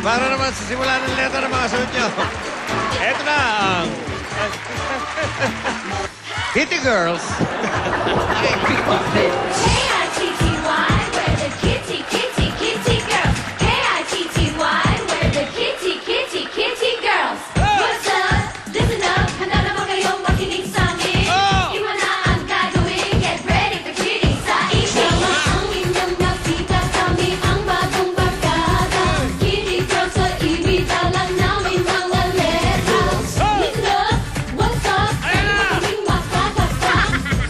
Para naman sa simula ng letter ng mga sunod nyo. Eto na ang... Kitty Girls. K-I-T-T-Y, we're the kitty, kitty, kitty girls. K-I-T-T-Y, we're the kitty, kitty, kitty girls. What's up? Listen up, handa na ba kayong makinig sa amin? Iwan na ang gagawin, get ready for kidding sa ibig. Ang inyong nakita kami, ang bagong barkada. Kitty girls sa ibig, alam namin mga letras. Listen up, what's up? Makinig makakasa.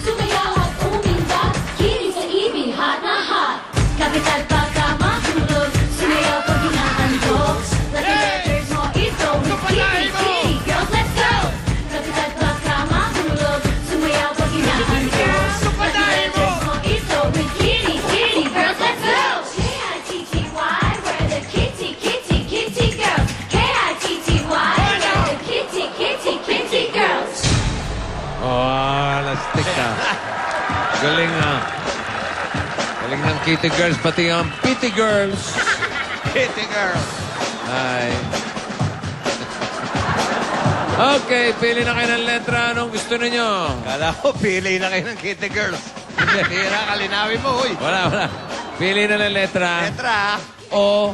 Sumayaw at uminda, kitty sa ibig, hot na hot. Kapital pagka mahulog, sumayaw pag hinahandog. Lucky letters mo ito, with kitty, kitty girls, let's go! Kapital pagka mahulog, sumayaw pag hinahandog. Lucky letters mo ito, with kitty, kitty girls, let's go! K-I-T-T-Y, we're the kitty, kitty, kitty girls. K-I-T-T-Y, we're the kitty, kitty, kitty girls. Oh, lastik na. Galing na. Galing ng Kitty Girls, pati ang Pitty Girls. Kitty Girls. Hi. Okay, pili na kayo ng letra. Anong gusto ninyo? Kala ko, pili na kayo ng Kitty Girls. Hira, kalinawin mo, huy. Wala. Pili na ng letra. Letra. O.